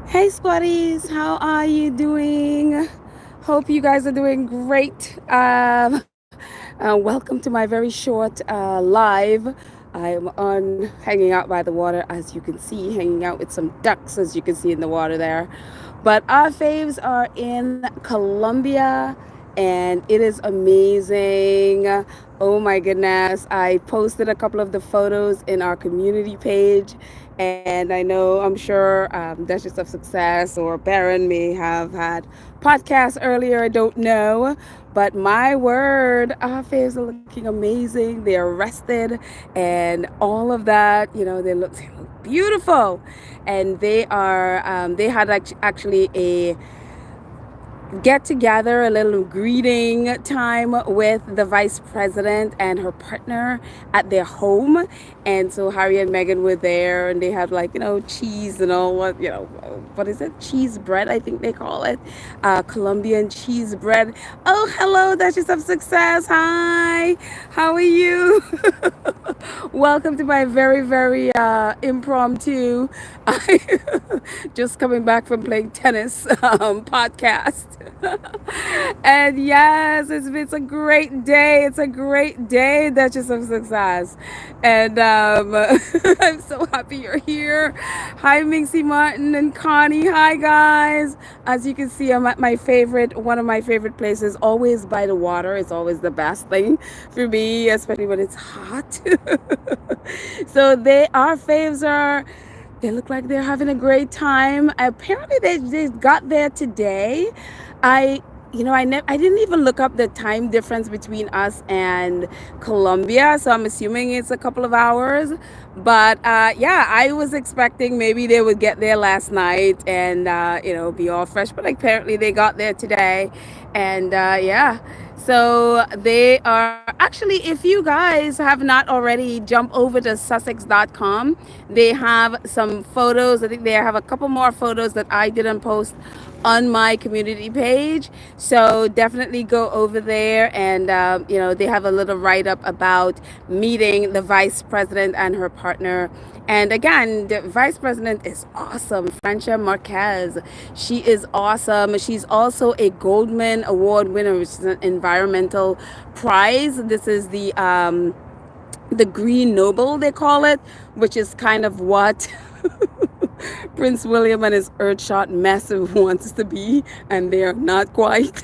Hey, squatties, how are you doing? Hope you guys are doing great. Welcome to my very short live. I'm on hanging out by the water, as you can see, hanging out with some ducks, as you can see in the water there. But our faves are in Colombia, and it is amazing. Oh my goodness. I posted a couple of the photos in our community page, and I'm sure Duchess of Success or Baron may have had podcasts earlier, I don't know. But my word, our faves are looking amazing. They're rested and all of that. They look beautiful. And they had actually a get together, a little greeting time with the vice president and her partner at their home. And so Harry and Meghan were there, and they had, like, cheese and all, what is it? Cheese bread, I think they call it. Colombian cheese bread. Oh, hello, Duchess of Success. Hi. How are you? Welcome to my very, very impromptu, just coming back from playing tennis podcast. And yes, it's a great day. It's a great day, Duchess of Success. And I'm so happy you're here. Hi, Minxie Martin and Connie. Hi, guys. As you can see, I'm at one of my favorite places, always by the water. It's always the best thing for me, especially when it's hot. So our faves they look like they're having a great time. Apparently, they got there today. I I didn't even look up the time difference between us and Colombia, so I'm assuming it's a couple of hours. But yeah, I was expecting maybe they would get there last night and be all fresh. But apparently they got there today, and yeah. So they are actually, if you guys have not already, jump over to Sussex.com. They have some photos. I think they have a couple more photos that I didn't post on my community page. So definitely go over there, and they have a little write up about meeting the vice president and her partner. And again, the vice president is awesome, Francia Marquez. She is awesome. She's also a Goldman Award winner, which is an environmental prize. This is the Green Nobel, they call it, which is kind of what Prince William and his Earthshot massive wants to be, and they're not quite.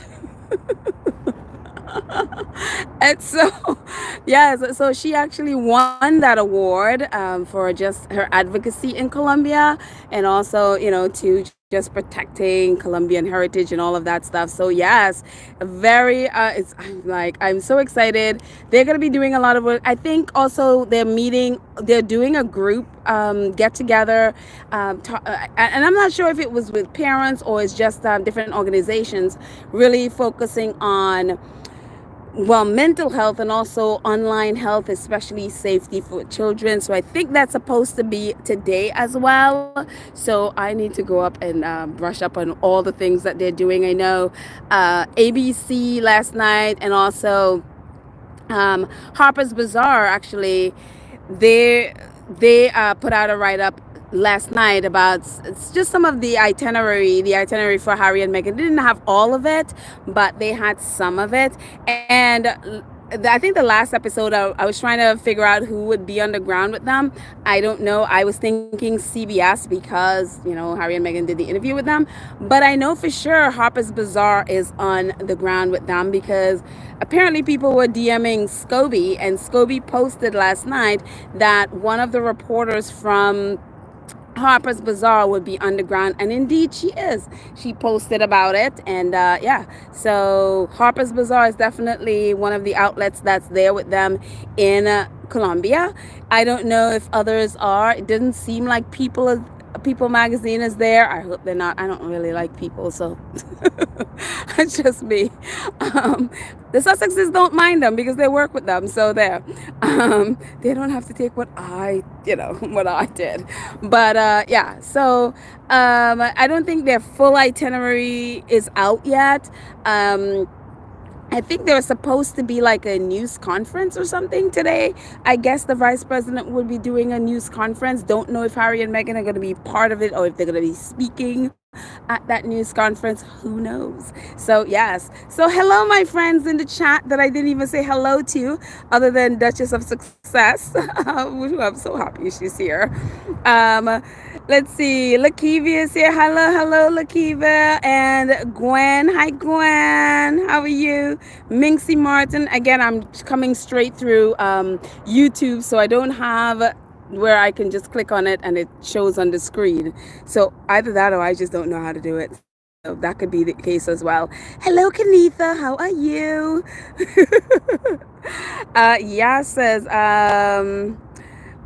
And so, yeah, so she actually won that award for just her advocacy in Colombia, and also, to just protecting Colombian heritage and all of that stuff. So yes, I'm so excited. They're gonna be doing a lot of work. I think also they're doing a group get together, and I'm not sure if it was with parents or it's just different organizations really focusing on, well, mental health and also online health, especially safety for children. So I think that's supposed to be today as well. So I need to go up and brush up on all the things that they're doing. I know ABC last night, and also Harper's Bazaar, actually, they put out a write up last night about just some of the itinerary for Harry and Meghan. They didn't have all of it, but they had some of it. And I think the last episode, I was trying to figure out who would be on the ground with them. I don't know. I was thinking CBS because, Harry and Meghan did the interview with them. But I know for sure Harper's Bazaar is on the ground with them, because apparently people were DMing Scobie, and Scobie posted last night that one of the reporters from Harper's Bazaar would be underground, and indeed she is. She posted about it, and yeah. So Harper's Bazaar is definitely one of the outlets that's there with them in Colombia. I don't know if others are. It didn't seem like People magazine is there. I hope they're not. I don't really like People, so it's just me. The Sussexes don't mind them because they work with them, so there. They don't have to take what what I did. But yeah, so I don't think their full itinerary is out yet. I think there was supposed to be like a news conference or something today. I guess the vice president would be doing a news conference. Don't know if Harry and Meghan are going to be part of it or if they're going to be speaking at that news conference. Who knows? So, yes. So, hello, my friends in the chat that I didn't even say hello to, other than Duchess of Success, who I'm so happy she's here. Um, let's see. Lakivia is here. Hello, hello, Lakivia. And Gwen. Hi, Gwen. How are you? Minxie Martin. Again, I'm coming straight through YouTube, so I don't have where I can just click on it and it shows on the screen. So either that or I just don't know how to do it. So that could be the case as well. Hello, Kanitha. How are you? Yeah says,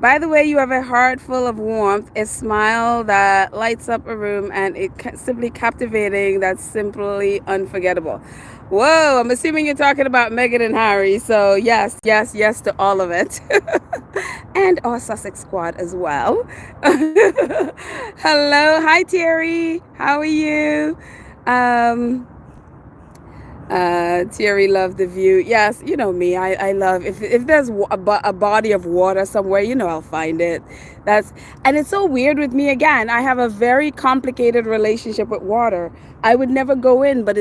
by the way, you have a heart full of warmth, a smile that lights up a room, and it's simply captivating. That's simply unforgettable. Whoa, I'm assuming you're talking about Meghan and Harry. So yes, yes, yes to all of it. And our Sussex squad as well. Hello. Hi, Terry. How are you? Um, Thierry loved the view. Yes, you know me. I love if there's a body of water somewhere, I'll find it. And it's so weird with me again. I have a very complicated relationship with water. I would never go in, but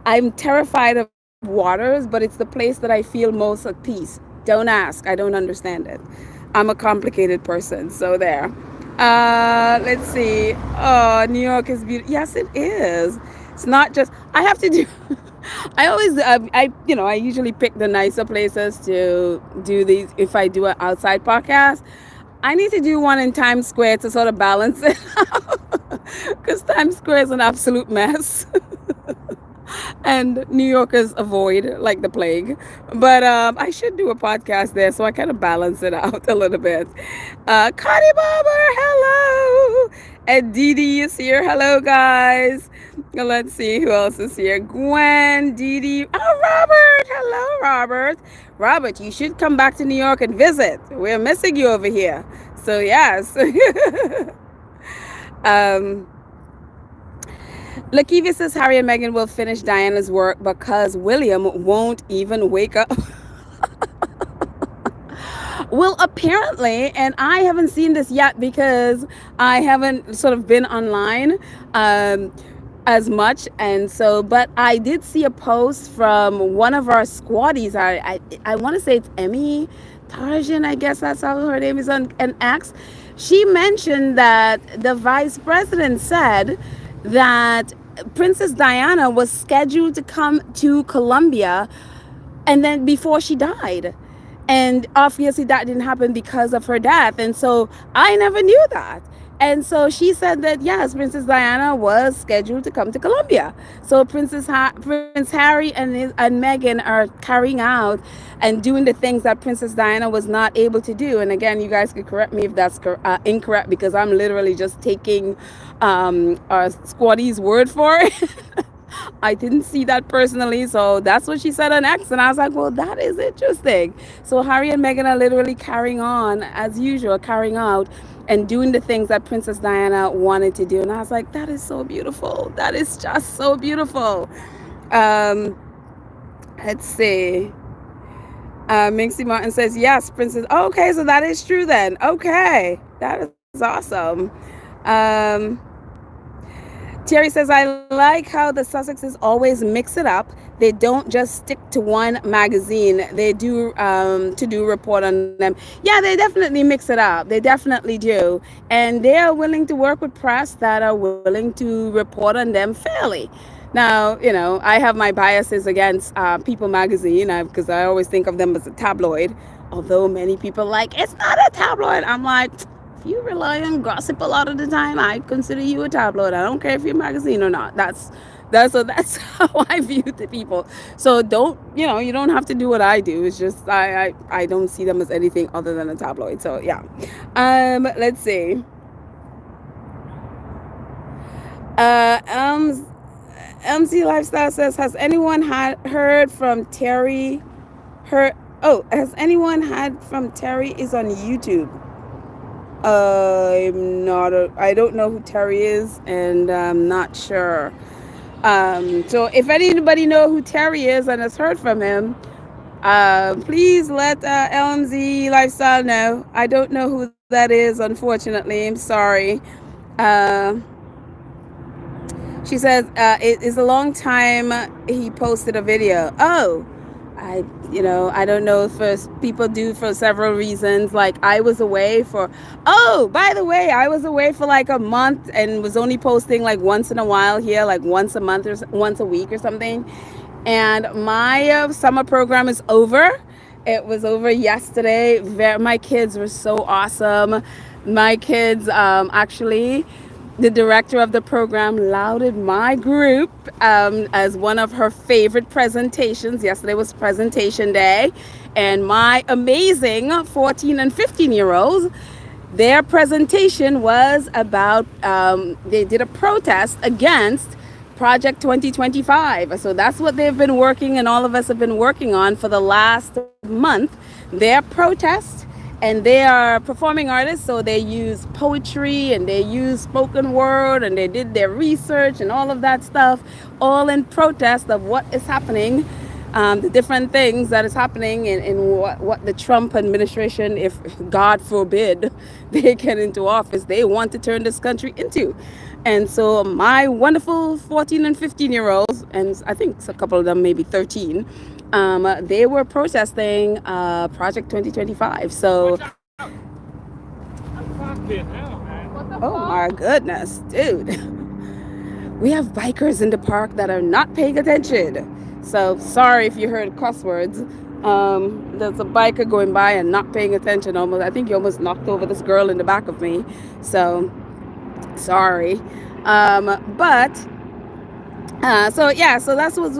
I'm terrified of waters, but it's the place that I feel most at peace. Don't ask. I don't understand it. I'm a complicated person. So there. Let's see. Oh, New York is beautiful. Yes, it is. It's not just I have to do I always, I usually pick the nicer places to do these. If I do an outside podcast, I need to do one in Times Square to sort of balance it out, because Times Square is an absolute mess. And New Yorkers avoid like the plague. But I should do a podcast there so I kind of balance it out a little bit. Connie Barber, hello. And Dee Dee is here. Hello, guys. Let's see who else is here. Gwen, Dee Dee. Oh, Robert. Hello, Robert. Robert, you should come back to New York and visit. We're missing you over here. So, yes. Lakivia says Harry and Meghan will finish Diana's work because William won't even wake up. Well, apparently, and I haven't seen this yet because I haven't sort of been online as much, and so, but I did see a post from one of our squaddies. I want to say it's Emmy Tarjan, I guess that's how her name is on an X. She mentioned that the vice president said that Princess Diana was scheduled to come to Colombia and then before she died. And obviously that didn't happen because of her death. And so I never knew that. And so she said that, yes, Princess Diana was scheduled to come to Colombia. So Prince Harry and Meghan are carrying out and doing the things that Princess Diana was not able to do. And again, you guys could correct me if that's incorrect, because I'm literally just taking our squaddie's word for it. I didn't see that personally, so that's what she said on X, and I was like, well, that is interesting. So Harry and Meghan are literally carrying on as usual, carrying out and doing the things that Princess Diana wanted to do, and I was like, that is so beautiful. That is just so beautiful. Let's see. Minxie Martin says, yes, Princess. Oh, okay, so that is true then. Okay, that is awesome. Terry says, I like how the Sussexes always mix it up. They don't just stick to one magazine. They do to do report on them. Yeah, they definitely mix it up. They definitely do. And they are willing to work with press that are willing to report on them fairly. Now, I have my biases against People magazine because I always think of them as a tabloid. Although many people it's not a tabloid. I'm like, if you rely on gossip a lot of the time, I consider you a tabloid. I don't care if you're a magazine or not. That's how I view the people. So you don't have to do what I do. It's just I don't see them as anything other than a tabloid. So yeah. Let's see. MC Lifestyle says, has anyone heard from Terry? Has anyone heard from Terry? Is on YouTube. I don't know who Terry is, and I'm not sure. So if anybody know who Terry is and has heard from him, please let LMZ Lifestyle know. I don't know who that is, unfortunately. I'm sorry. Uh, she says it is a long time he posted a video. Oh, I I don't know if people do for several reasons. Like I was away for. Oh, by the way, I was away for like a month and was only posting like once in a while here, like once a month or once a week or something. And my summer program is over. It was over yesterday. My kids were so awesome. My kids actually, the director of the program lauded my group as one of her favorite presentations. Yesterday was presentation day, and my amazing 14 and 15-year olds, their presentation was about they did a protest against Project 2025. So that's what they've been working, and all of us have been working on for the last month. Their protest, and they are performing artists, so they use poetry and they use spoken word, and they did their research and all of that stuff, all in protest of what is happening, the different things that is happening in what the Trump administration, if God forbid they get into office, they want to turn this country into. And so my wonderful 14 and 15-year-olds, and I think a couple of them maybe 13, they were protesting Project 2025. So, oh my goodness, dude. We have bikers in the park that are not paying attention. So sorry if you heard cuss words. There's a biker going by and not paying attention. I think he almost knocked over this girl in the back of me. So sorry. But so yeah, so that was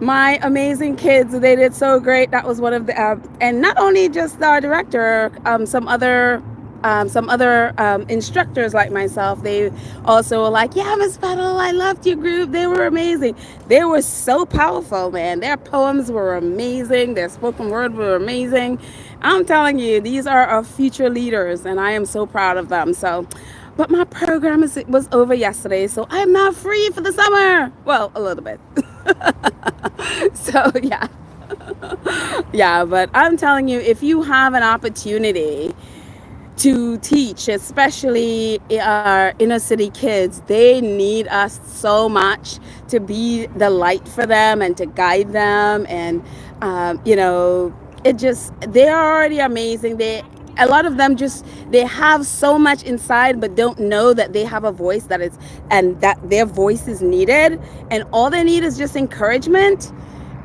my amazing kids. They did so great. That was one of the and not only just our director, some other instructors like myself, they also were like, yeah, Miss Petal, I loved your group. They were amazing. They were so powerful, man. Their poems were amazing. Their spoken word were amazing. I'm telling you, these are our future leaders, and I am so proud of them. So, but my program was over yesterday, so I'm now free for the summer. Well, a little bit. So yeah. Yeah, but I'm telling you, if you have an opportunity to teach, especially our inner city kids, they need us so much to be the light for them and to guide them. And it just, they're already amazing. A lot of them just, they have so much inside but don't know that they have a voice that is, and that their voice is needed, and all they need is just encouragement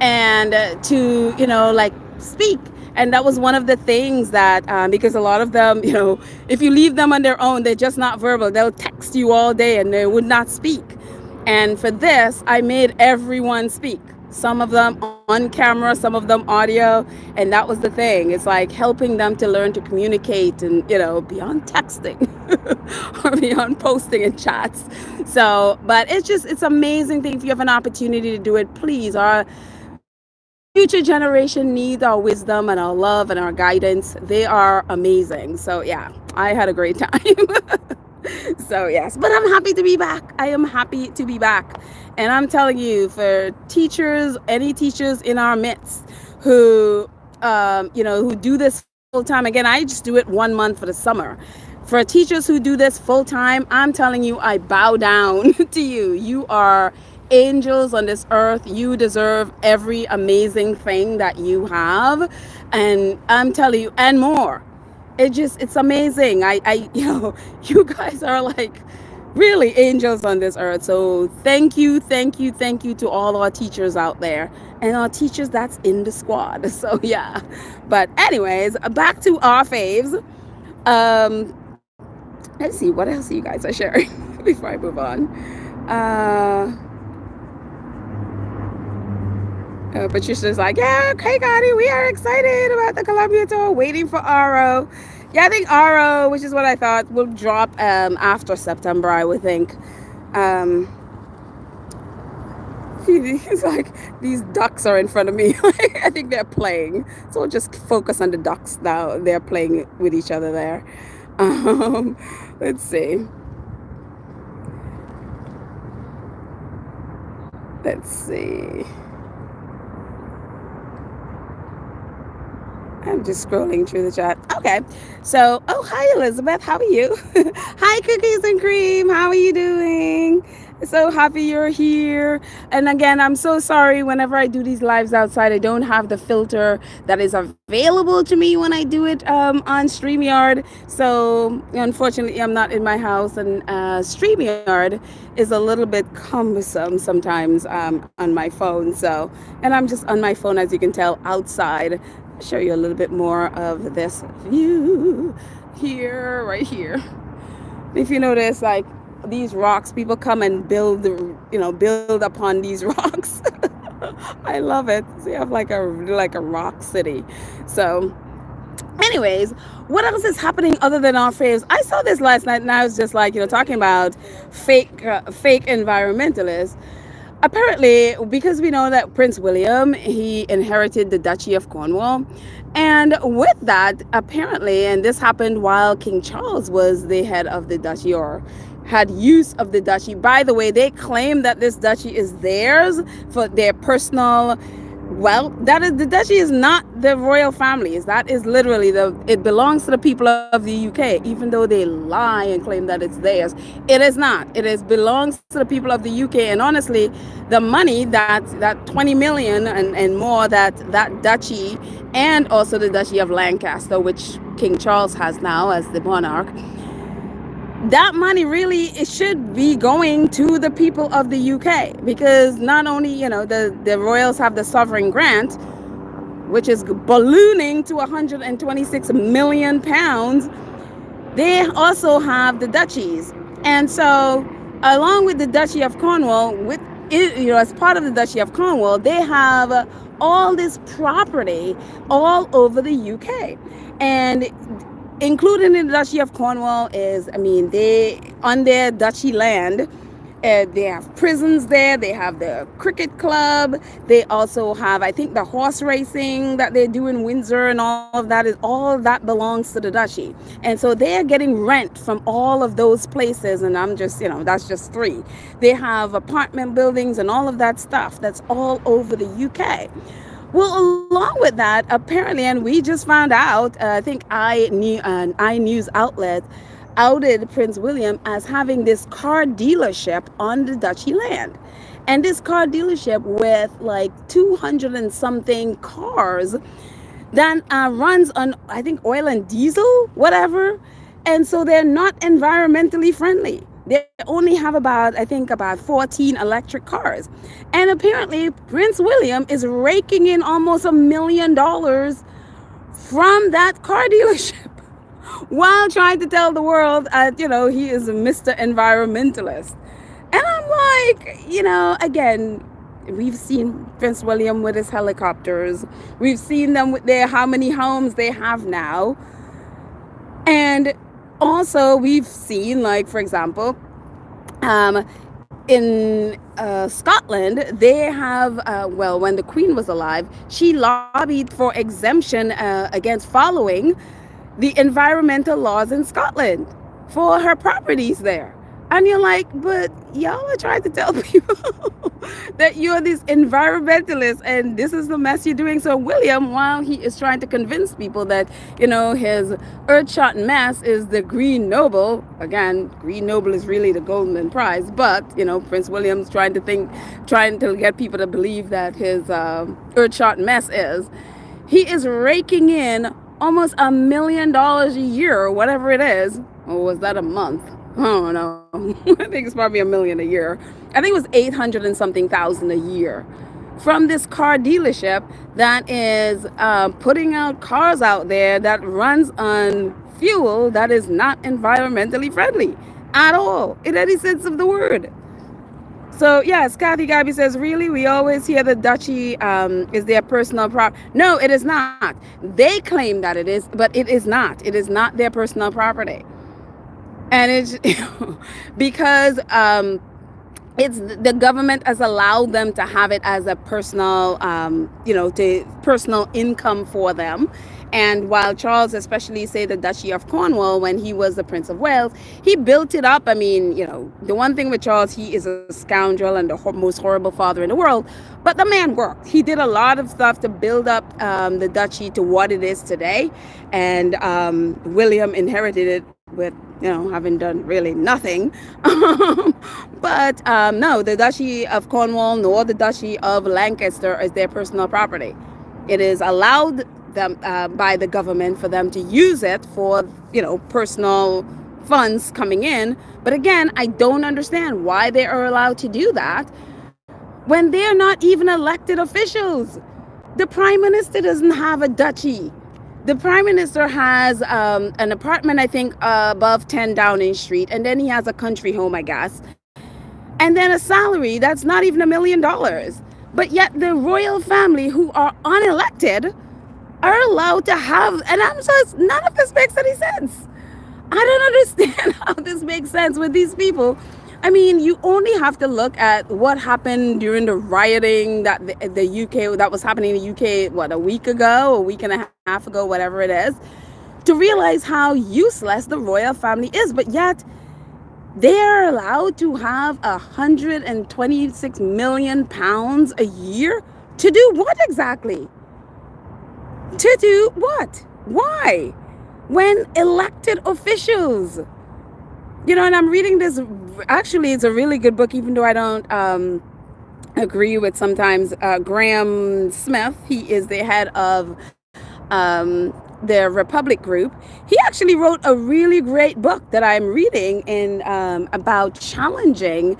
and to like speak. And that was one of the things that because a lot of them, if you leave them on their own, they're just not verbal. They'll text you all day and they would not speak. And for this, I made everyone speak. Some of them on camera, some of them audio. And that was the thing. It's like helping them to learn to communicate and, beyond texting or beyond posting in chats. So, but it's amazing thing. If you have an opportunity to do it, please. Our future generation needs our wisdom and our love and our guidance. They are amazing. So yeah, I had a great time. So yes, but I'm happy to be back. I am happy to be back. And I'm telling you, for teachers, any teachers in our midst who, who do this full time, again, I just do it 1 month for the summer. For teachers who do this full time, I'm telling you, I bow down to you. You are angels on this earth. You deserve every amazing thing that you have. And I'm telling you, and more. It's amazing. You guys are like really angels on this earth. So thank you to all our teachers out there and our teachers that's in the squad. So yeah. But anyways, back to our faves. Let's see what else you guys are sharing before I move on. Patricia's like, yeah, okay, Gotti, we are excited about the Colombia tour, waiting for RO. Yeah, I think RO, which is what I thought, will drop after September, I would think. He's like, these ducks are in front of me. I think they're playing. So we'll just focus on the ducks now. They're playing with each other there. Let's see. Let's see. I'm just scrolling through the chat. Okay. So, oh, hi, Elizabeth. How are you? Hi, Cookies and Cream. How are you doing? So happy you're here. And again, I'm so sorry whenever I do these lives outside, I don't have the filter that is available to me when I do it on StreamYard. So, unfortunately, I'm not in my house, and StreamYard is a little bit cumbersome sometimes on my phone. So, and I'm just on my phone, as you can tell, outside. Show you a little bit more of this view here, right here. If you notice, like these rocks, people come and build, build upon these rocks. I love it. So you have like a rock city. So, anyways, what else is happening other than our faves? I saw this last night, and I was just like, talking about fake environmentalists. Apparently, because we know that Prince William, he inherited the Duchy of Cornwall, and with that, apparently, and this happened while King Charles was the head of the duchy, or had use of the duchy. By the way, they claim that this duchy is theirs for their personal. Well, that is, the duchy is not the royal families. That is literally it belongs to the people of the UK, even though they lie and claim that it's theirs. It is not. It is belongs to the people of the UK. And honestly, the money that 20 million and more that duchy, and also the Duchy of Lancaster, which King Charles has now as the monarch, that money really, it should be going to the people of the UK, because not only the royals have the sovereign grant, which is ballooning to 126 million pounds. They also have the duchies, and so along with the Duchy of Cornwall, with as part of the Duchy of Cornwall, they have all this property all over the UK, and including in the Duchy of Cornwall is, I mean, they on their duchy land, they have prisons there, they have the cricket club, they also have, I think, the horse racing that they do in Windsor, and all of that belongs to the duchy. And so they're getting rent from all of those places, and I'm just, that's just three. They have apartment buildings and all of that stuff that's all over the UK. Well, along with that, apparently, and we just found out, I think an iNews outlet outed Prince William as having this car dealership on the duchy land. And this car dealership with like 200 and something cars that runs on, I think, oil and diesel, whatever. And so they're not environmentally friendly. They only have about 14 electric cars. And apparently, Prince William is raking in almost $1 million from that car dealership while trying to tell the world, he is a Mr. Environmentalist. And I'm like, again, we've seen Prince William with his helicopters. We've seen them with how many homes they have now. And also, we've seen, like, for example, in Scotland, they have, when the Queen was alive, she lobbied for exemption against following the environmental laws in Scotland for her properties there. And you're like, but y'all are trying to tell people that you're this environmentalist and this is the mess you're doing. So William, while he is trying to convince people that, his earthshot mess is the Green Nobel, again, Green Nobel is really the Golden Prize, but, Prince William's trying to get people to believe that his earthshot mess he is raking in almost $1 million a year, or whatever it is. Or was that a month? I don't know. I think it's probably $1 million a year. I think it was 800 and something thousand a year from this car dealership that is putting out cars out there that runs on fuel that is not environmentally friendly at all, in any sense of the word. So yes, Kathy Gabby says, really, we always hear the duchy is their personal property. No, it is not. They claim that it is, but it is not. It is not their personal property. And it's because it's the government has allowed them to have it as a personal, to personal income for them. And while Charles, especially say the Duchy of Cornwall, when he was the Prince of Wales, he built it up. I mean, the one thing with Charles, he is a scoundrel and the most horrible father in the world. But the man worked. He did a lot of stuff to build up the duchy to what it is today. And William inherited it with, having done really nothing. But no, the Duchy of Cornwall nor the Duchy of Lancaster is their personal property. It is allowed them by the government for them to use it for, personal funds coming in. But again, I don't understand why they are allowed to do that when they're not even elected officials. The prime minister doesn't have a duchy. The prime minister has an apartment, I think, above 10 Downing Street, and then he has a country home, I guess, and then a salary that's not even $1 million. But yet the royal family, who are unelected, are allowed to have, and I'm just, none of this makes any sense. I don't understand how this makes sense with these people. I mean, you only have to look at what happened during the rioting that the UK, that was happening in the UK, what, a week ago, a week and a half ago, whatever it is, to realize how useless the royal family is. But yet they're allowed to have £126 million a year to do what exactly? To do what? Why? When elected officials, and I'm reading this, actually it's a really good book, even though I don't agree with sometimes Graham Smith. He is the head of the Republic Group. He actually wrote a really great book that I'm reading in about challenging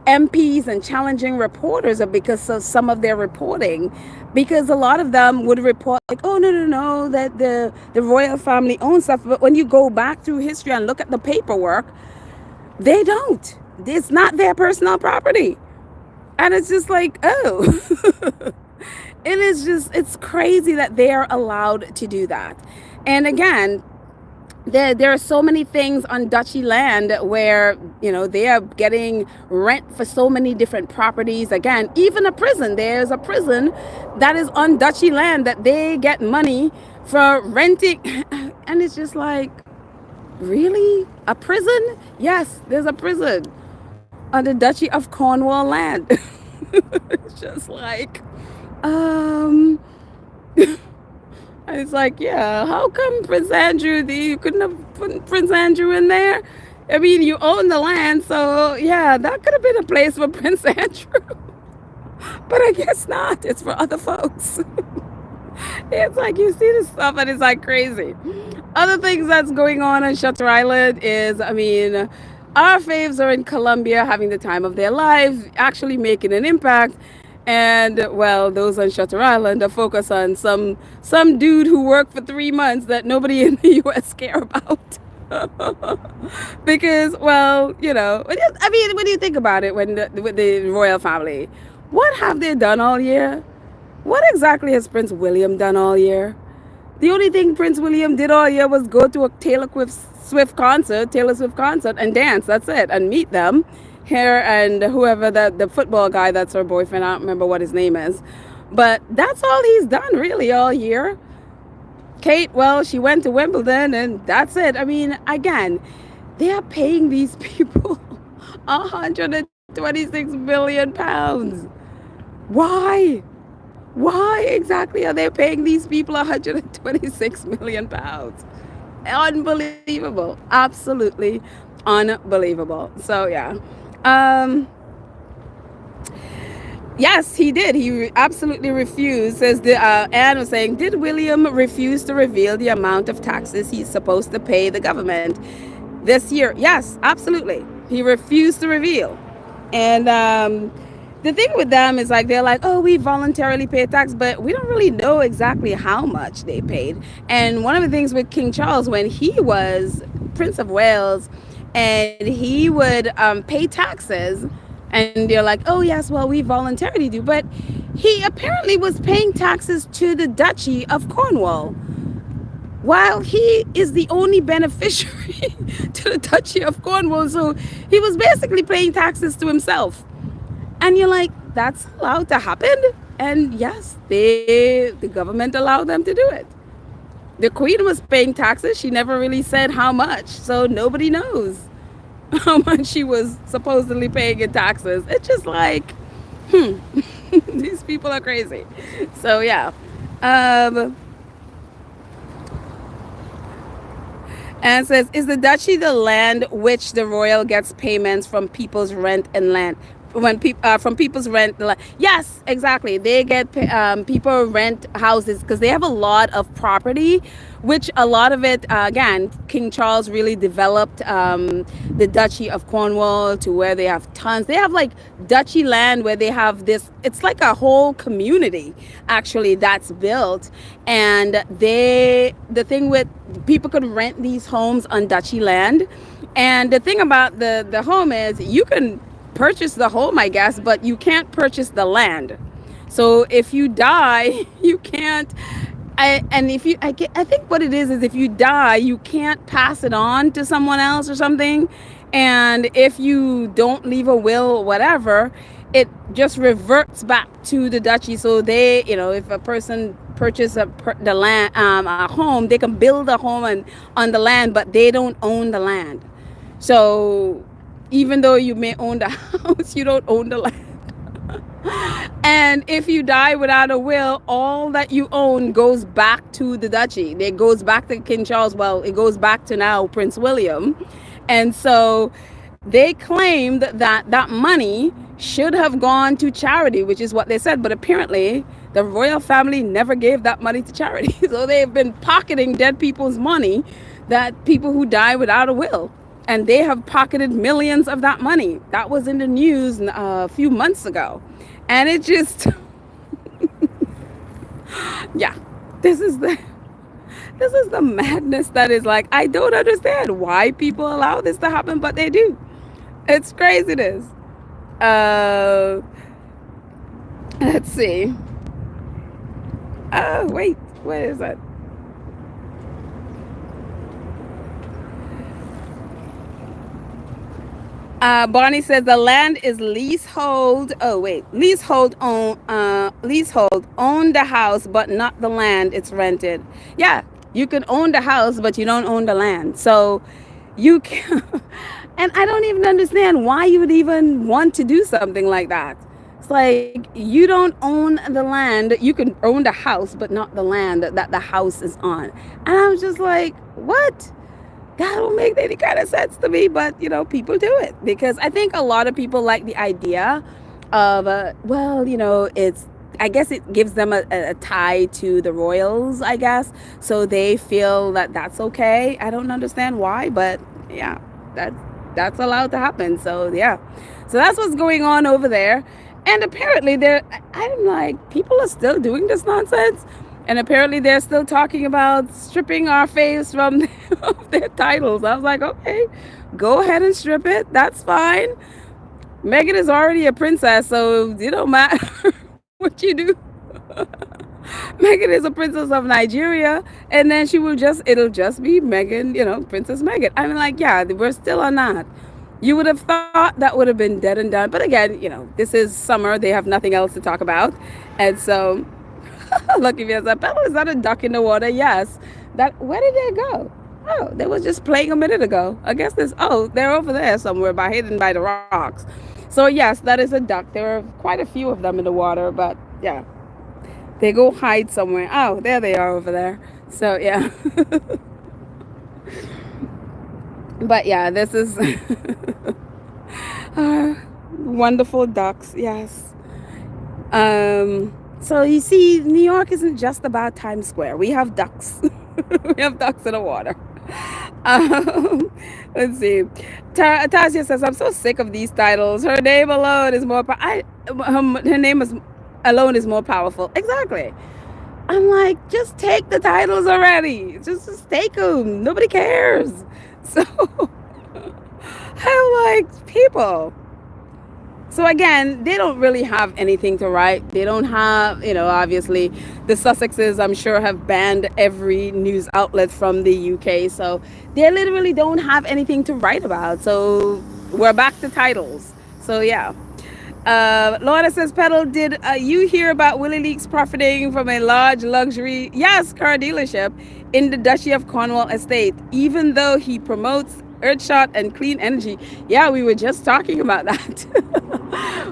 MPs and challenging reporters because of some of their reporting, because a lot of them would report like, oh, no, that the royal family owns stuff. But when you go back through history and look at the paperwork, they don't. It's not their personal property. And it's just like, oh, it's crazy that they're allowed to do that. And again, there are so many things on duchy land where, they are getting rent for so many different properties. Again, even a prison. There's a prison that is on duchy land that they get money for renting. And it's just like, really? A prison? Yes, there's a prison on the Duchy of Cornwall land. It's just like, it's like, yeah, how come Prince Andrew, you couldn't have put Prince Andrew in there? I mean, you own the land, so yeah, that could have been a place for Prince Andrew. But I guess not. It's for other folks. It's like, you see this stuff and it's like crazy. Other things that's going on Shutter Island is, I mean, our faves are in Colombia having the time of their life, actually making an impact. And well, those on Shutter Island are focused on some dude who worked for 3 months that nobody in the US care about. Because, well, I mean, when you think about it, with the royal family, what have they done all year? What exactly has Prince William done all year? The only thing Prince William did all year was go to a Taylor Swift concert, and dance. That's it. And meet them. Her and whoever, the football guy that's her boyfriend. I don't remember what his name is. But that's all he's done really all year. Kate, well, she went to Wimbledon and that's it. I mean, again, they are paying these people £126 million. Why? Why exactly are they paying these people £126 million? Unbelievable. Absolutely unbelievable. So, yeah. Yes, he did. He absolutely refused. Says Anne was saying, did William refuse to reveal the amount of taxes he's supposed to pay the government this year? Yes, absolutely. He refused to reveal. And the thing with them is like, they're like, oh, we voluntarily pay tax, but we don't really know exactly how much they paid. And one of the things with King Charles, when he was Prince of Wales, and he would pay taxes, and they're like, oh yes, well, we voluntarily do, but he apparently was paying taxes to the Duchy of Cornwall, while he is the only beneficiary to the Duchy of Cornwall. So he was basically paying taxes to himself. And you're like, that's allowed to happen? And yes, the government allowed them to do it. The queen was paying taxes. She never really said how much, so nobody knows how much she was supposedly paying in taxes. It's just like, these people are crazy. So yeah. Um, and says, is the duchy the land which the royal gets payments from people's rent and land? When from people's rent, yes, exactly. They get people rent houses because they have a lot of property, which a lot of it, again, King Charles really developed the Duchy of Cornwall to where they have tons. They have like duchy land where they have this. It's like a whole community actually that's built, and the thing with people could rent these homes on duchy land, and the thing about the home is you can purchase the home, I guess, but you can't purchase the land. So if you die, you can't. And if you, I think what it is if you die, you can't pass it on to someone else or something. And if you don't leave a will or whatever, it just reverts back to the duchy. So they, if a person purchase the land, a home, they can build a home on the land, but they don't own the land. So even though you may own the house, you don't own the land. And if you die without a will, all that you own goes back to the duchy. It goes back to King Charles. Well, it goes back to now Prince William. And so they claimed that that money should have gone to charity, which is what they said. But apparently, the royal family never gave that money to charity. So they've been pocketing dead people's money, that people who die without a will. And they have pocketed millions of that money. That was in the news a few months ago. And it just, yeah, this is the madness that is like, I don't understand why people allow this to happen, but they do. It's craziness. Uh, let's see. Oh, wait, what is that? Bonnie says the land is leasehold. Oh wait, leasehold own the house, but not the land. It's rented. Yeah, you can own the house, but you don't own the land. So you can, and I don't even understand why you would even want to do something like that. It's like you don't own the land. You can own the house, but not the land that the house is on. And I was just like, what? That don't make any kind of sense to me, but people do it because I think a lot of people like the idea of, well, it's, I guess it gives them a tie to the royals, I guess. So they feel that that's okay. I don't understand why, but yeah, that's allowed to happen. So yeah, so that's what's going on over there. And apparently I'm like, people are still doing this nonsense. And apparently they're still talking about stripping our face from their titles. I was like, okay, go ahead and strip it. That's fine. Meghan is already a princess, so it don't matter what you do. Meghan is a princess of Nigeria, and then it'll just be Meghan, Princess Meghan. I mean, like, yeah, we're still on that. You would have thought that would have been dead and done. But again, this is summer. They have nothing else to talk about. And so, Lucky Bear said, Bella, is that a duck in the water? Yes. Where did they go? Oh, they was just playing a minute ago. I guess they're over there somewhere hidden by the rocks. So yes, that is a duck. There are quite a few of them in the water, but yeah. They go hide somewhere. Oh, there they are over there. So yeah. But yeah, this is wonderful ducks. Yes. So you see, New York isn't just about Times Square. We have ducks. We have ducks in the water. Let's see. Tasha says, I'm so sick of these titles. Her name alone is more her name is alone is more powerful. Exactly. I'm like, just take the titles already. Just take them. Nobody cares. So I'm like, people. So again, they don't really have anything to write. They don't have, obviously the Sussexes, I'm sure, have banned every news outlet from the UK. So they literally don't have anything to write about. So we're back to titles. So yeah. Lorna says, Pedal, did you hear about Willie Leaks profiting from a large luxury, yes, car dealership in the Duchy of Cornwall estate, even though he promotes Earthshot and clean energy? Yeah, we were just talking about that.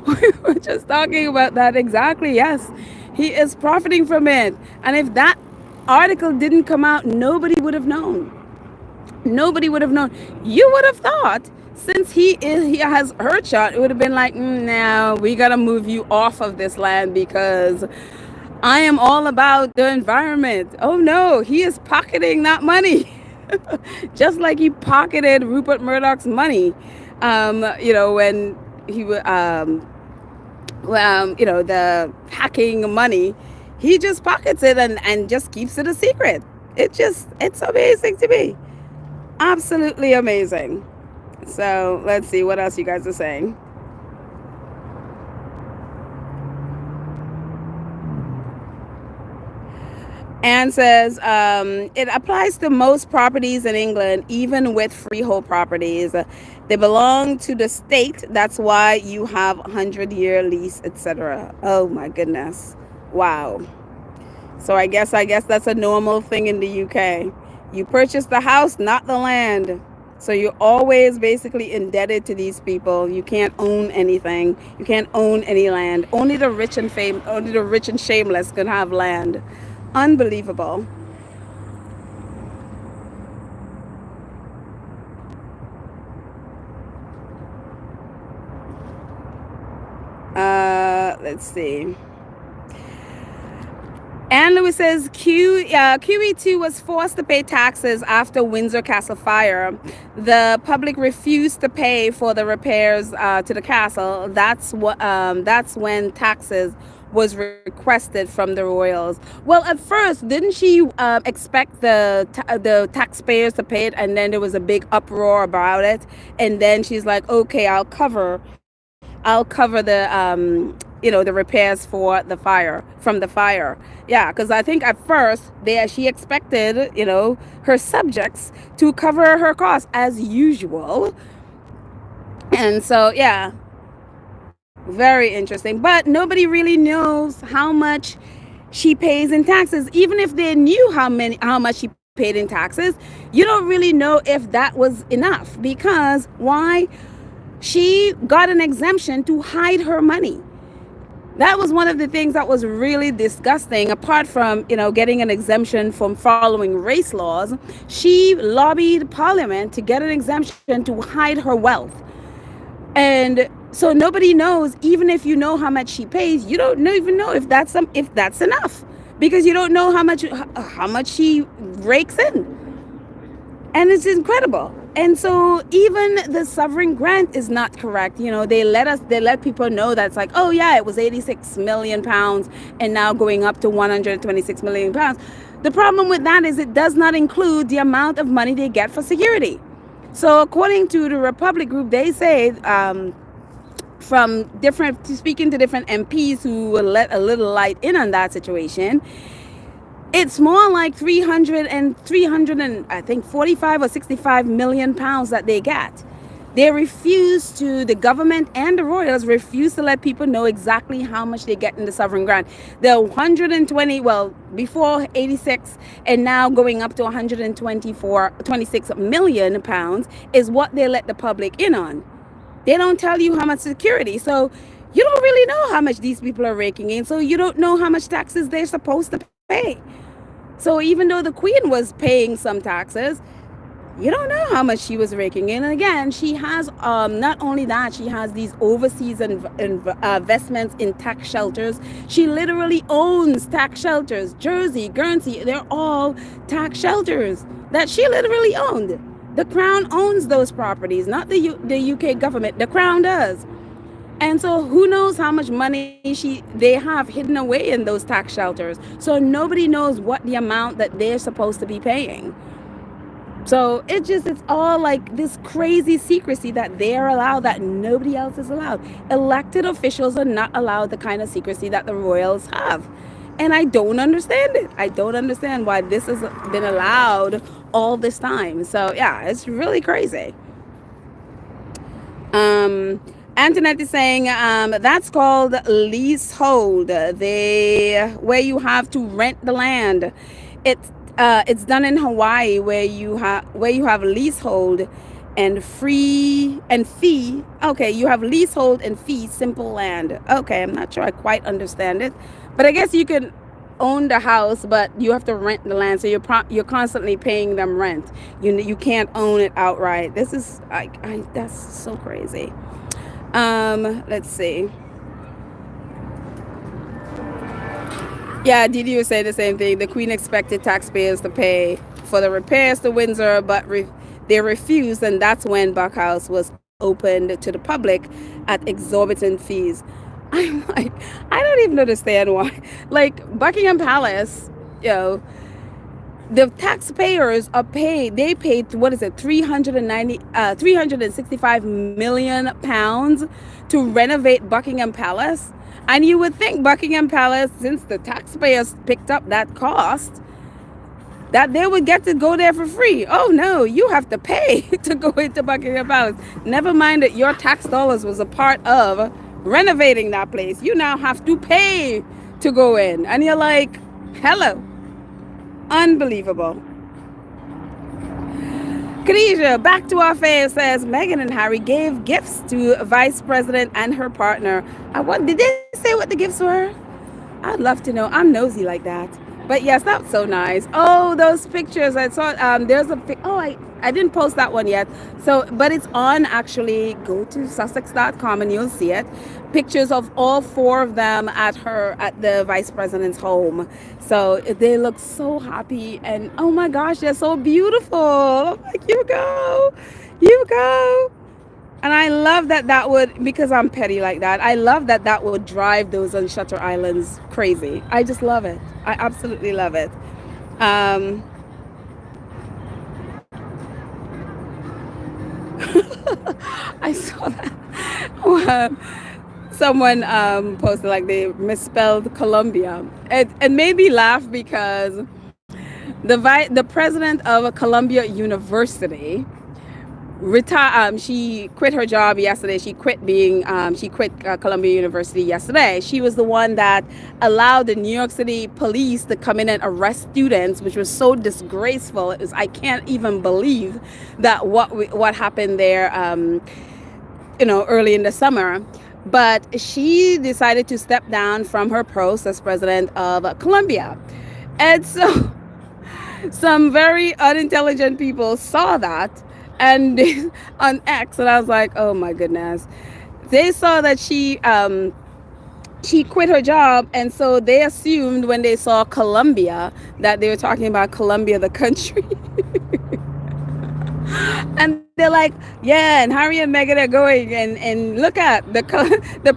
We were just talking about that exactly. Yes, he is profiting from it. And if that article didn't come out, nobody would have known. Nobody would have known. You would have thought, since he has Earthshot, it would have been like, no, we gotta move you off of this land because I am all about the environment. Oh no, he is pocketing that money. Just like he pocketed Rupert Murdoch's money, when he the hacking money, he just pockets it and just keeps it a secret. It's amazing to me. Absolutely amazing. So let's see what else you guys are saying. Anne says it applies to most properties in England, even with freehold properties. They belong to the state. That's why you have 100-year lease, etc. Oh my goodness! Wow. So I guess that's a normal thing in the UK. You purchase the house, not the land. So you're always basically indebted to these people. You can't own anything. You can't own any land. Only the rich and shameless can have land. Unbelievable. Let's see. Anne Lewis says QE2 was forced to pay taxes after Windsor Castle fire. The public refused to pay for the repairs to the castle. That's when taxes was requested from the royals. Well, at first, didn't she expect the taxpayers to pay it, and then there was a big uproar about it, and then she's like, okay, I'll cover the repairs for the fire from the fire. Yeah, because I think at first she expected her subjects to cover her costs as usual, and so yeah, very interesting. But nobody really knows how much she pays in taxes. Even if they knew how much she paid in taxes, you don't really know if that was enough, because why? She got an exemption to hide her money. That was one of the things that was really disgusting. Apart from getting an exemption from following race laws, she lobbied Parliament to get an exemption to hide her wealth. And so nobody knows. Even if you know how much she pays, you don't even know if that's enough, because you don't know how much she rakes in. And it's incredible. And so even the sovereign grant is not correct. They let people know that it's like, oh yeah, it was 86 million pounds and now going up to 126 million pounds. The problem with that is it does not include the amount of money they get for security. So according to the Republic Group, they say speaking to different MPs who will let a little light in on that situation, it's more like 300 and I think 45 or 65 million pounds that they get. The government and the royals refuse to let people know exactly how much they get in the sovereign grant. The 120, well, before 86 and now going up to 26 million pounds is what they let the public in on. They don't tell you how much security. So you don't really know how much these people are raking in. So you don't know how much taxes they're supposed to pay. So even though the Queen was paying some taxes, you don't know how much she was raking in. And again, she has not only that, she has these overseas investments in tax shelters. She literally owns tax shelters. Jersey, Guernsey, they're all tax shelters that she literally owned. The Crown owns those properties, not the UK government. The Crown does. And so who knows how much money they have hidden away in those tax shelters. So nobody knows what the amount that they're supposed to be paying. So it's all like this crazy secrecy that they're allowed that nobody else is allowed. Elected officials are not allowed the kind of secrecy that the royals have. And I don't understand it. I don't understand why this has been allowed all this time. So yeah, it's really crazy. Antoinette is saying that's called leasehold. Where you have to rent the land. It's done in Hawaii where you have leasehold and free and fee. Okay, you have leasehold and fee simple land. Okay, I'm not sure I quite understand it, but I guess you can own the house, but you have to rent the land, so you're constantly paying them rent. You can't own it outright. This is I that's so crazy. Let's see. Yeah, Didi was saying the same thing. The Queen expected taxpayers to pay for the repairs to Windsor, but they refused, and that's when Buckhouse was opened to the public at exorbitant fees. I'm like, I don't even understand why. Like Buckingham Palace, you know, the taxpayers are paid. They paid what is it, 365 million pounds to renovate Buckingham Palace. And you would think Buckingham Palace, since the taxpayers picked up that cost, that they would get to go there for free. Oh no, you have to pay to go into Buckingham Palace. Never mind that your tax dollars was a part of renovating that place. You now have to pay to go in. And you're like, hello. Unbelievable. Khadija, back to our face, says Meghan and Harry gave gifts to Vice President and her partner. What did they say what the gifts were? I'd love to know. I'm nosy like that. But yes, that's so nice. Oh, those pictures I saw. There's a I didn't post that one yet. So, but it's on actually. Go to Sussexes.com and you'll see it. Pictures of all four of them at the vice president's home. So they look so happy, and oh my gosh, they're so beautiful. I'm like, you go. And I love that would, because I'm petty like that, I love that would drive those on Shutter Islands crazy. I just love it. I absolutely love it. Um, I saw that. Someone posted like they misspelled Colombia. It made me laugh because the president of Columbia University she quit her job yesterday. She quit Columbia University yesterday. She was the one that allowed the New York City police to come in and arrest students, which was so disgraceful. I can't even believe that what happened there, early in the summer. But she decided to step down from her post as president of Columbia. And so some very unintelligent people saw that and on X, and I was like, oh my goodness. They saw that she quit her job, and so they assumed when they saw Colombia that they were talking about Colombia the country. And they're like, yeah, and Harry and Meghan are going, and look at the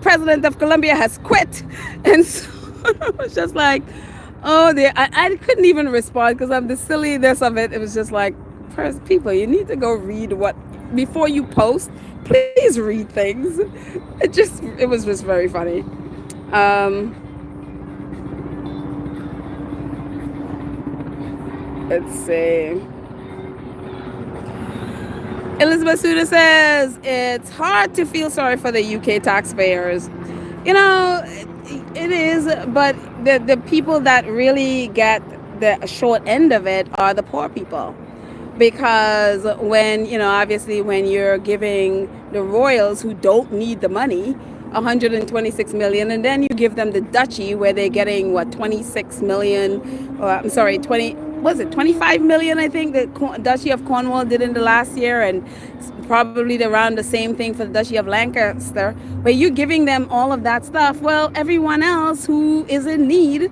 president of Colombia has quit. And so it was just like, I couldn't even respond because of the silliness of it. It was just like, people, you need to go read before you post. Please read things. It was just very funny. Let's see. Elizabeth Suda says it's hard to feel sorry for the UK taxpayers. It is, but the people that really get the short end of it are the poor people. Because obviously when you're giving the royals who don't need the money 126 million, and then you give them the duchy where they're getting 26 million, or I'm sorry, 25 million, I think the Duchy of Cornwall did in the last year, and probably around the same thing for the Duchy of Lancaster, where you're giving them all of that stuff. Well, everyone else who is in need,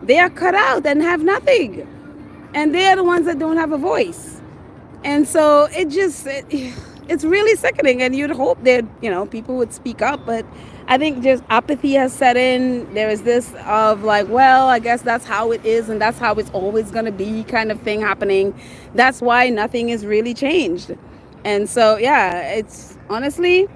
they are cut out and have nothing. And they're the ones that don't have a voice. And so it's really sickening. And you'd hope that, people would speak up. But I think just apathy has set in. There is this of like, well, I guess that's how it is, and that's how it's always going to be kind of thing happening. That's why nothing is really changed. And so, yeah, it's honestly,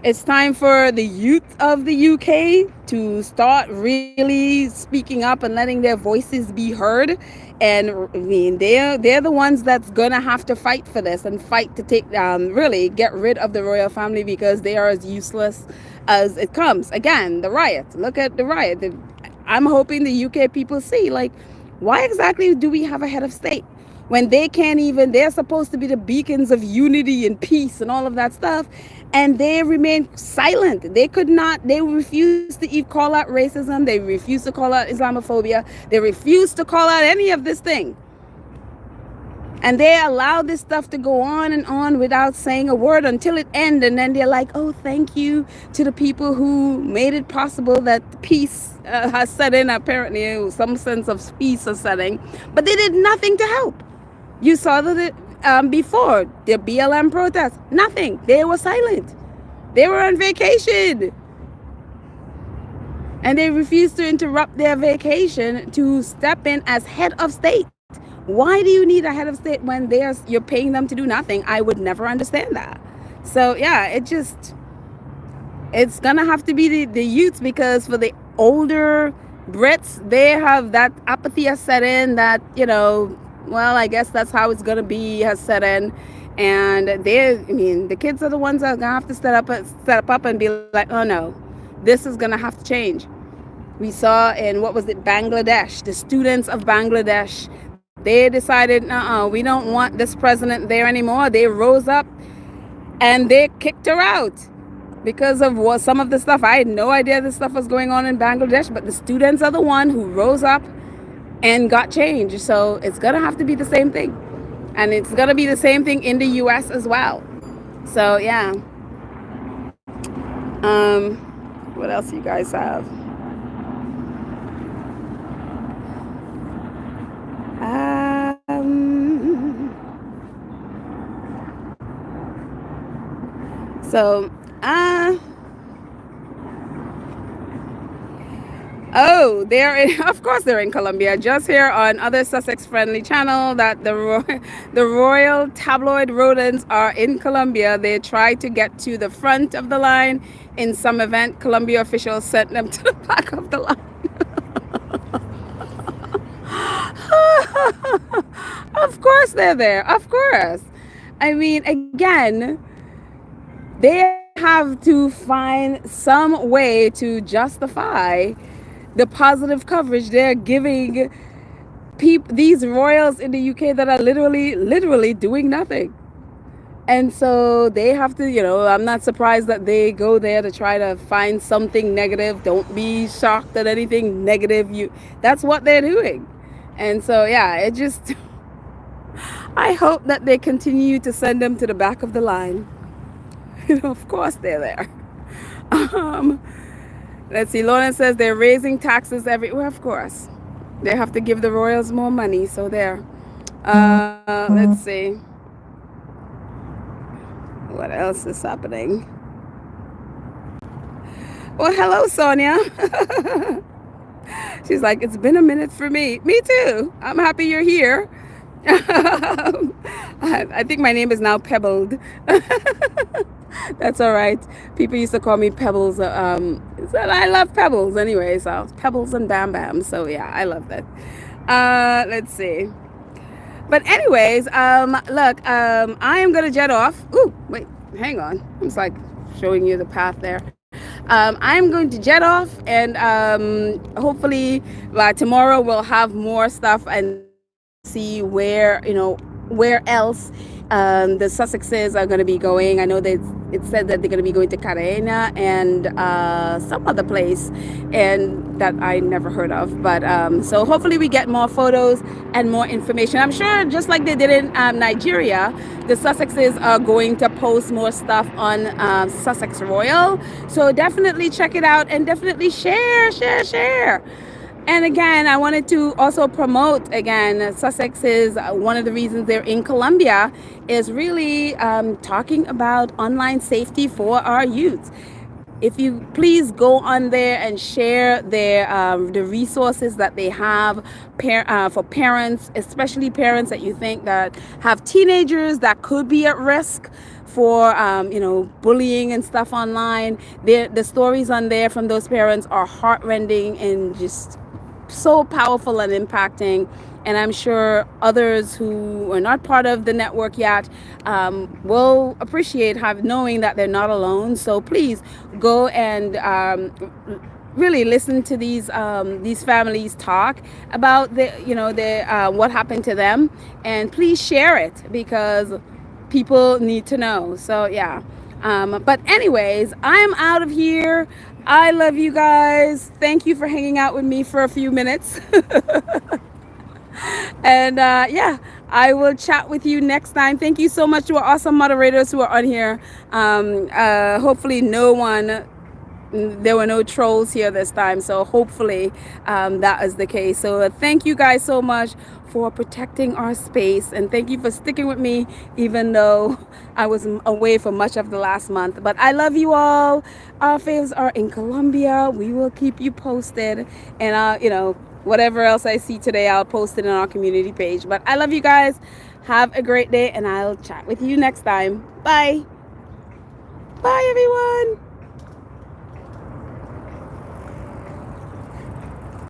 It's time for the youth of the UK to start really speaking up and letting their voices be heard. And I mean, they're the ones that's gonna have to fight for this and fight to take really get rid of the royal family because they are as useless as it comes. Again, the riot. Look at the riot. I'm hoping the UK people see, like, why exactly do we have a head of state when they can't even, they're supposed to be the beacons of unity and peace and all of that stuff, and they remain silent. They could not, they refuse to even call out racism, they refuse to call out Islamophobia, they refuse to call out any of this thing. And they allow this stuff to go on and on without saying a word until it ends. And then they're like, oh, thank you to the people who made it possible that peace has set in. Apparently, some sense of peace is setting. But they did nothing to help. You saw that before, the BLM protests. Nothing. They were silent. They were on vacation. And they refused to interrupt their vacation to step in as head of state. Why do you need a head of state when you're paying them to do nothing? I would never understand that. So yeah, it's gonna have to be the youths, because for the older Brits, they have that apathy has set in, that, well, I guess that's how it's gonna be, has set in. And the kids are the ones that are gonna have to step up and be like, oh no, this is gonna have to change. We saw in, what was it, Bangladesh, the students of Bangladesh, they decided, we don't want this president there anymore. They rose up and they kicked her out because of some of the stuff. I had no idea this stuff was going on in Bangladesh, but the students are the one who rose up and got change. So it's going to have to be the same thing. And it's going to be the same thing in the US as well. So yeah. What else you guys have? So, oh, of course they're in Colombia. Just here on other Sussex friendly channel that the royal tabloid rodents are in Colombia. They tried to get to the front of the line in some event. Colombia officials sent them to the back of the line. Of course they're there. Of course. I mean, again, they have to find some way to justify the positive coverage they're giving these royals in the UK that are literally doing nothing. And so they have to, I'm not surprised that they go there to try to find something negative. Don't be shocked at anything negative. That's what they're doing. And so, yeah, I hope that they continue to send them to the back of the line. Of course they're there. Let's see. Lawrence says they're raising taxes everywhere. Of course. They have to give the royals more money. So there. Let's see. What else is happening? Well, hello, Sonia. She's like, it's been a minute for me. Me too. I'm happy you're here. I think my name is now Pebbled. That's all right. People used to call me Pebbles. I love Pebbles anyway. So Pebbles and Bam Bam. So yeah, I love that. Let's see. But anyways, look, I am gonna jet off. Ooh, wait, hang on. I'm just like showing you the path there. I'm going to jet off, and hopefully tomorrow we'll have more stuff and see where else the Sussexes are going to be going. I know that it said that they're going to be going to Cartagena and some other place, and that I never heard of. But so hopefully we get more photos and more information. I'm sure just like they did in Nigeria, the Sussexes are going to post more stuff on Sussex Royal. So definitely check it out and definitely share. And again, I wanted to also promote, again, Sussex is one of the reasons they're in Colombia is really talking about online safety for our youth. If you please go on there and share the resources that they have for parents, especially parents that you think that have teenagers that could be at risk for bullying and stuff online. The stories on there from those parents are heartrending and just so powerful and impacting. And I'm sure others who are not part of the network yet will appreciate knowing that they're not alone. So please go and really listen to these families talk about the what happened to them, and please share it because people need to know. So yeah. But anyways, I'm out of here. I love you guys. Thank you for hanging out with me for a few minutes. And yeah, I will chat with you next time. Thank you so much to our awesome moderators who are on here. Hopefully there were no trolls here this time, so hopefully that is the case. So thank you guys so much for protecting our space, and thank you for sticking with me even though I was away for much of the last month. But I love you all. Our faves are in Colombia. We will keep you posted, and whatever else I see today, I'll post it on our community page. But I love you guys. Have a great day, and I'll chat with you next time. Bye. Bye, everyone.